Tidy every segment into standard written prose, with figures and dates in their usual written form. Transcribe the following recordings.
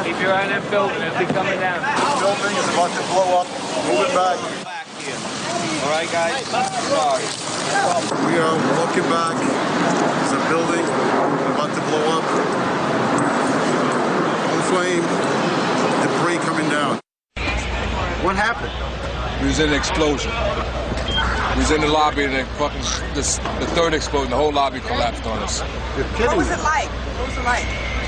Keep your eye on that building. It'll be coming down. The building is about to blow up. Moving back. All right, guys? Sorry. We are looking back. There's a building about to blow up. On flame. Debris coming down. What happened? We was in an explosion. We was in the lobby and the third explosion, the whole lobby collapsed on us. What was it like? What was it like?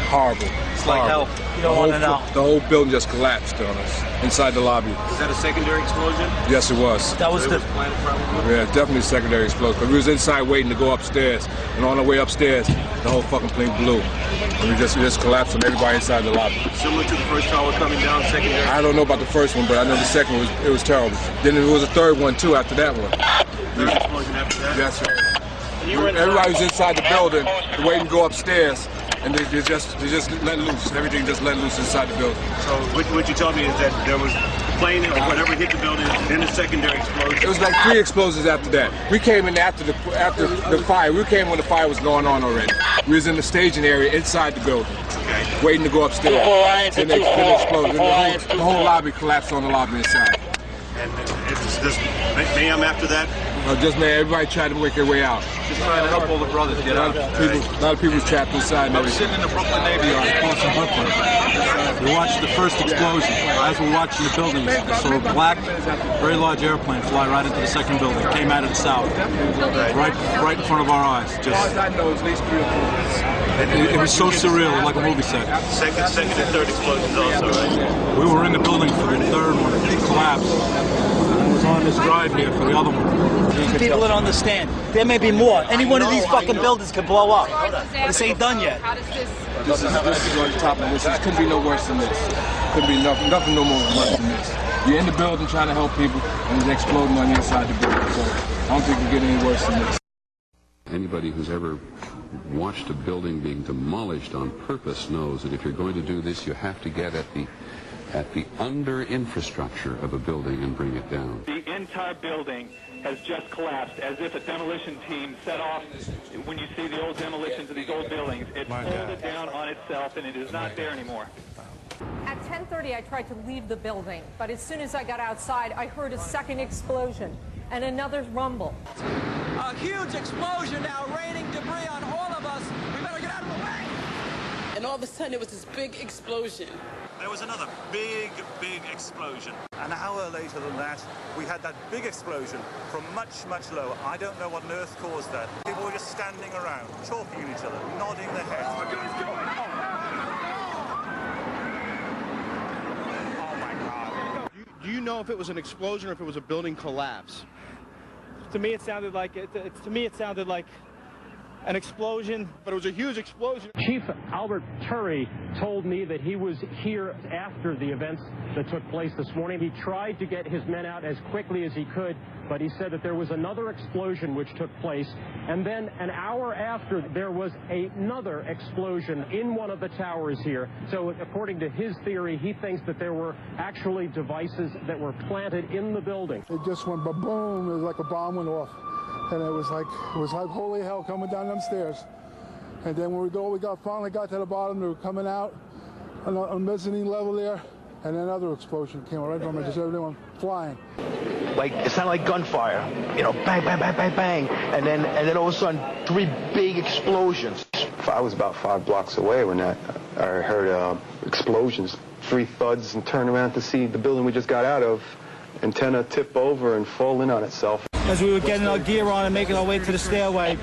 Horrible. It's like hell. You don't want to know. The whole building just collapsed on us inside the lobby. Is that a secondary explosion? Yes, it was. That was the planet probably? Yeah, definitely a secondary explosion. But we was inside waiting to go upstairs, and on our way upstairs, the whole fucking plane blew. And we just collapsed on everybody inside the lobby. Similar to the first tower coming down, secondary? I don't know about the first one, but I know the second one it was terrible. Then there was a third one too after that one. Third explosion after that? That's right. Everybody was inside the building, waiting to go upstairs. And they just let loose. Everything just let loose inside the building. So what you told me is that there was a plane or whatever hit the building, then a secondary explosion. It was like 3 explosions after that. We came in after the fire. We came when the fire was going on already. We was in the staging area inside the building, waiting to go upstairs. Then they exploded. The whole lobby collapsed on the lobby inside. And it's just mayhem after that? Just man, everybody tried to make their way out. Just trying to help all the brothers get out. A lot of people trapped inside. I was sitting in the Brooklyn Navy Yard across from Brooklyn. We watched the first explosion. As we're watching the buildings, I saw a black, very large airplane fly right into the second building. It came out of the south, right in front of our eyes. Just, it was so surreal, like a movie set. Second and third explosions also, right? We were in the building for the third one. It collapsed. I was on this drive here for the other one. People don't understand. There may be more. Any one of these fucking buildings could blow up. This ain't done yet. This is on top of this. This couldn't be no worse than this. Couldn't be nothing no more worse than this. You're in the building trying to help people, and it's exploding on the inside the building. So I don't think it can get any worse than this. Anybody who's ever watched a building being demolished on purpose knows that if you're going to do this, you have to get at the under infrastructure of a building and bring it down. The entire building has just collapsed, as if a demolition team set off. When you see the old demolitions of these old buildings, it folded down on itself, and it is not there anymore. At 10:30, I tried to leave the building, but as soon as I got outside, I heard a second explosion and another rumble. A huge explosion now, raining debris on all of us. We better get out of the way. And all of a sudden, it was this big explosion. There was another big explosion. An hour later than that, we had that big explosion from much, much lower. I don't know what on earth caused that. People were just standing around, talking to each other, nodding their heads. Oh my God. Do you know if it was an explosion or if it was a building collapse? To me, it sounded like an explosion, but it was a huge explosion. Chief Albert Turry told me that he was here after the events that took place this morning. He tried to get his men out as quickly as he could, but he said that there was another explosion which took place, and then an hour after, there was another explosion in one of the towers here. So according to his theory, he thinks that there were actually devices that were planted in the building. It just went ba-boom. It was like a bomb went off. And it was like holy hell coming down them stairs. And then when we finally got to the bottom, they were coming out on the mezzanine level there, and another explosion came right from it, just everyone flying. Like, it sounded like gunfire, you know, bang, bang, bang, bang, bang, and then all of a sudden, 3 big explosions. I was about 5 blocks away when I heard explosions, 3 thuds, and turned around to see the building we just got out of, antenna tip over and fall in on itself. As we were getting our gear on and making our way to the stairway,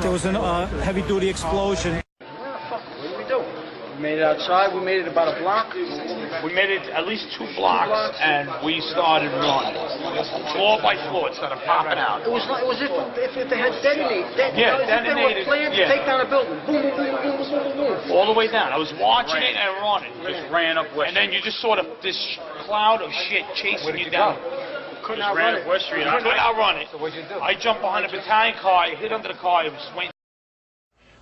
there was a heavy-duty explosion. We made it outside. We made it about a block. We made it at least 2 blocks, and we started running. Floor by floor, it started popping out. It was if they had detonated. Yeah, If they detonated. were planned to take down a building. Boom, boom, boom, boom, boom, boom, boom. All the way down. I was watching it and running. Just ran up West. And then you just sort of this cloud of shit chasing you down. Couldn't outrun it. West Street. I couldn't outrun it. So what'd you do? I jumped behind a battalion car. I hid under the car. I was waiting.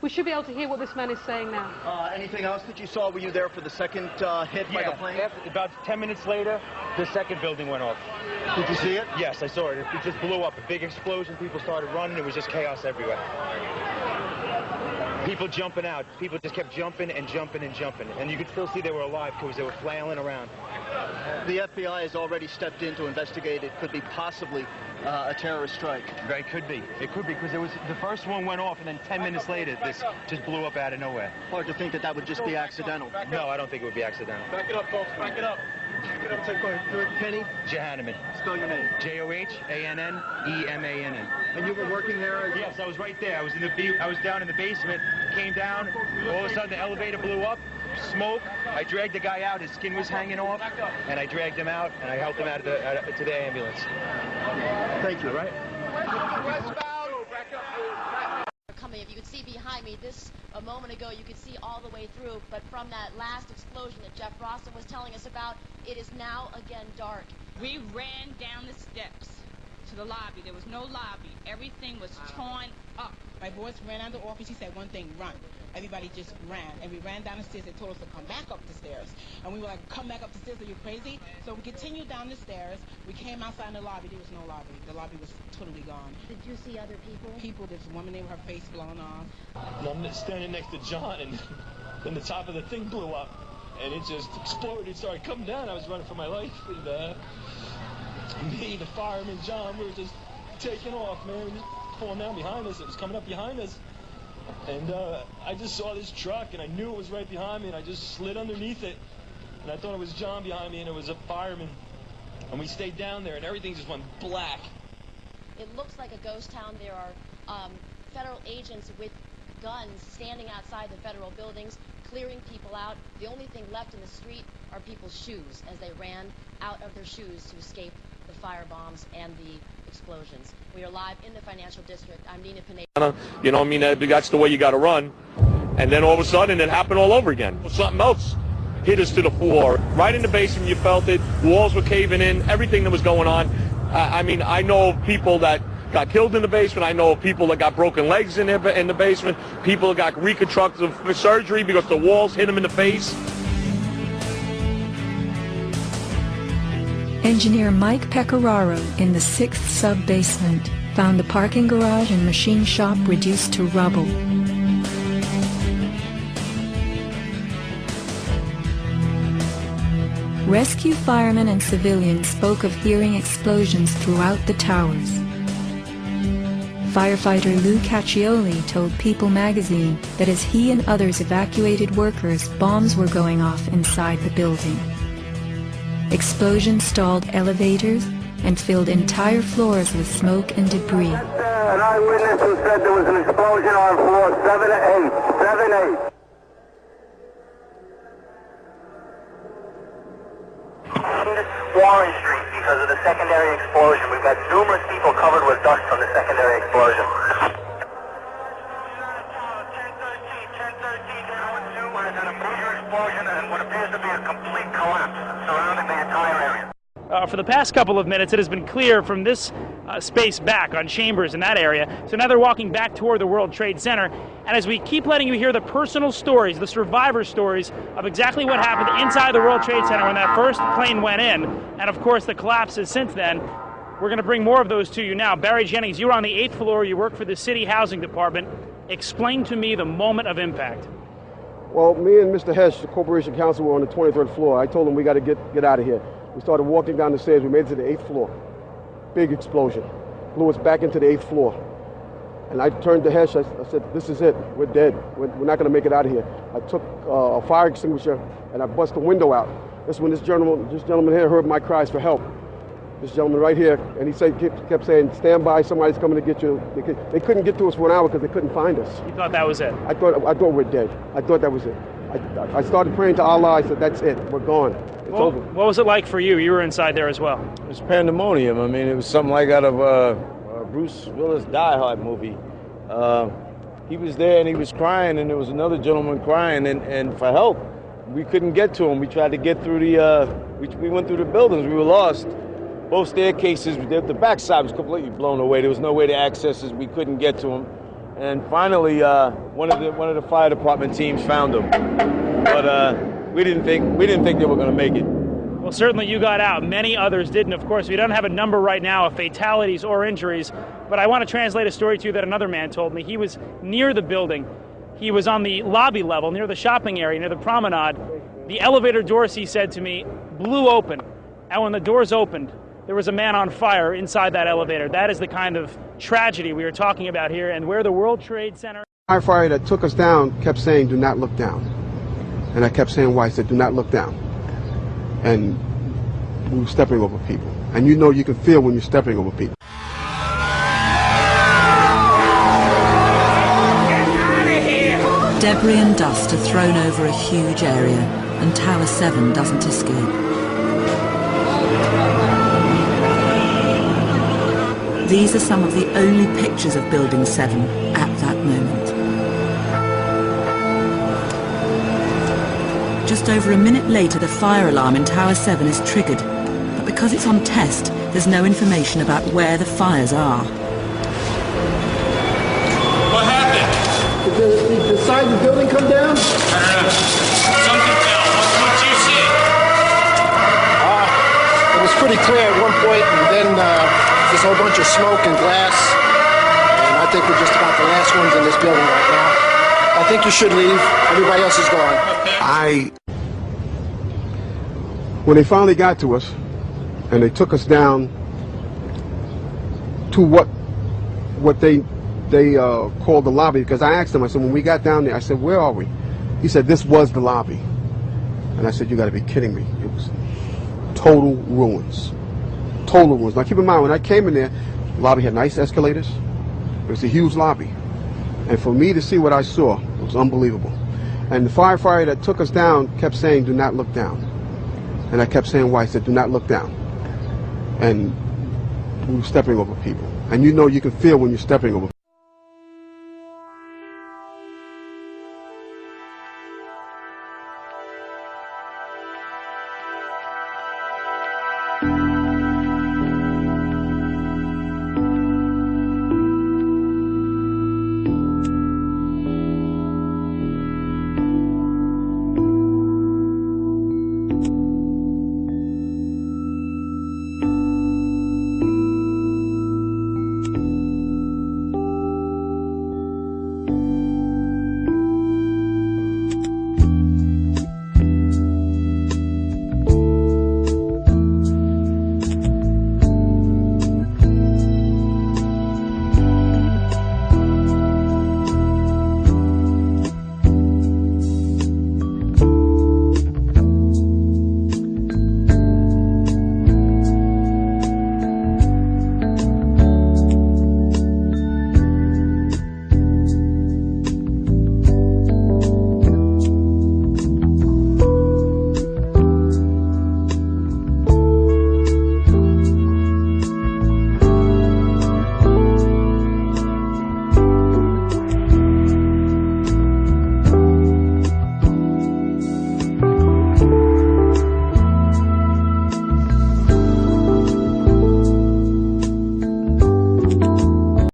We should be able to hear what this man is saying now. Anything else that you saw? Were you there for the second hit by the plane? About 10 minutes later, the second building went off. Did you see it? Yes, I saw it. It just blew up. A big explosion. People started running. It was just chaos everywhere. People jumping out. People just kept jumping and jumping and jumping. And you could still see they were alive because they were flailing around. The FBI has already stepped in to investigate. It could be possibly a terrorist strike. It could be. It could be because the first one went off and then 10 minutes later this just blew up out of nowhere. Hard to think that that would just be accidental. No, I don't think it would be accidental. Back it up, folks. Back it up. Kenny? Johanneman. Spell your name. Johannemann. And you were working there? Yes, I was right there. I was down in the basement, came down, all of a sudden the elevator blew up, smoke. I dragged the guy out, his skin was hanging off, and I dragged him out, and I helped him out to the ambulance. Thank you. All right? Coming. If you could see behind me, a moment ago, you could see all the way through, but from that last explosion that Jeff Rosson was telling us about, it is now again dark. We ran down the steps to the lobby. There was no lobby. Everything was torn up. My boss ran out of the office. He said one thing, run. Everybody just ran. And we ran down the stairs. They told us to come back up the stairs. And we were like, come back up the stairs? Are you crazy? So we continued down the stairs. We came outside in the lobby. There was no lobby. The lobby was totally gone. Did you see other people? People. There's a woman there with her face blown off. And I'm standing next to John, and then the top of the thing blew up. And it just exploded. It started coming down. I was running for my life. And me, the fireman, John, we were just taking off, man. It was pulling down behind us. It was coming up behind us. And I just saw this truck, and I knew it was right behind me, and I just slid underneath it. And I thought it was John behind me, and it was a fireman. And we stayed down there, and everything just went black. It looks like a ghost town. There are federal agents with guns standing outside the federal buildings, clearing people out. The only thing left in the street are people's shoes as they ran out of their shoes to escape the fire bombs and the explosions. We are live in the financial district. I'm Nina Pineda. You know, I mean, that's the way you got to run. And then all of a sudden, it happened all over again. Something else hit us to the floor. Right in the basement, you felt it. Walls were caving in. Everything that was going on. I mean, I know of people that got killed in the basement. I know of people that got broken legs in the basement. People that got reconstructive surgery because the walls hit them in the face. Engineer Mike Pecoraro in the 6th sub-basement found the parking garage and machine shop reduced to rubble. Rescue firemen and civilians spoke of hearing explosions throughout the towers. Firefighter Lou Caccioli told People magazine that as he and others evacuated workers, bombs were going off inside the building. Explosions stalled elevators and filled entire floors with smoke and debris. An eyewitness who said there was an explosion on floor 7-8. Warren Street because of the secondary explosion. We've got numerous people covered with dust from the secondary explosion. 1013, has had a major explosion and what appears to be a complete collapse surrounding the entire area. For the past couple of minutes, it has been clear from this space back on Chambers in that area. So now they're walking back toward the World Trade Center. And as we keep letting you hear the personal stories, the survivor stories of exactly what happened inside the World Trade Center when that first plane went in, and of course the collapses since then, we're going to bring more of those to you now. Barry Jennings, you were on the 8th floor. You work for the City Housing Department. Explain to me the moment of impact. Well, me and Mr. Hesh, the Corporation Counsel, were on the 23rd floor. I told him we got to get out of here. We started walking down the stairs. We made it to the 8th floor. Big explosion. Blew us back into the 8th floor. And I turned to Hesh. I said, this is it. We're dead. We're not going to make it out of here. I took a fire extinguisher and I bust the window out. That's when this gentleman here heard my cries for help. This gentleman right here, and he kept saying, stand by, somebody's coming to get you. They couldn't get to us for an hour because they couldn't find us. You thought that was it? I thought we're dead. I thought that was it. I started praying to Allah. I said, that's it. We're gone. It's over. What was it like for you? You were inside there as well. It was pandemonium. I mean, it was something like out of a Bruce Willis Die Hard movie. He was there and he was crying, and there was another gentleman crying, and for help. We couldn't get to him. We tried to get through we went through the buildings. We were lost. Both staircases, the backside was completely blown away. There was no way to access us. We couldn't get to him. And finally, one of the fire department teams found them. But we didn't think they were going to make it. Well, certainly you got out. Many others didn't, of course. We don't have a number right now of fatalities or injuries, but I want to translate a story to you that another man told me. He was near the building. He was on the lobby level near the shopping area, near the promenade. The elevator doors, he said to me, blew open. And when the doors opened, there was a man on fire inside that elevator. That is the kind of tragedy we are talking about here, and where the World Trade Center... The firefighter that took us down kept saying, do not look down. And I kept saying why. I said, do not look down. And we were stepping over people. And you know you can feel when you're stepping over people. Debris and dust are thrown over a huge area, and Tower 7 doesn't escape. These are some of the only pictures of Building 7 at that moment. Just over a minute later, the fire alarm in Tower 7 is triggered, but because it's on test, there's no information about where the fires are. What happened? Did the side of the building come down? I don't know. Something fell. What did you see? It was pretty clear at one point, and then there's a whole bunch of smoke and glass. And I think we're just about the last ones in this building right now. I think you should leave. Everybody else is gone. When they finally got to us, and they took us down to what they called the lobby, because I asked them, I said, when we got down there, I said, where are we? He said, this was the lobby. And I said, you got to be kidding me. It was total ruins. Total ruins. Now keep in mind, when I came in there, the lobby had nice escalators. It was a huge lobby. And for me to see what I saw, it was unbelievable. And the firefighter that took us down kept saying, do not look down. And I kept saying why. I said, do not look down. And we were stepping over people. And you know you can feel when you're stepping over people.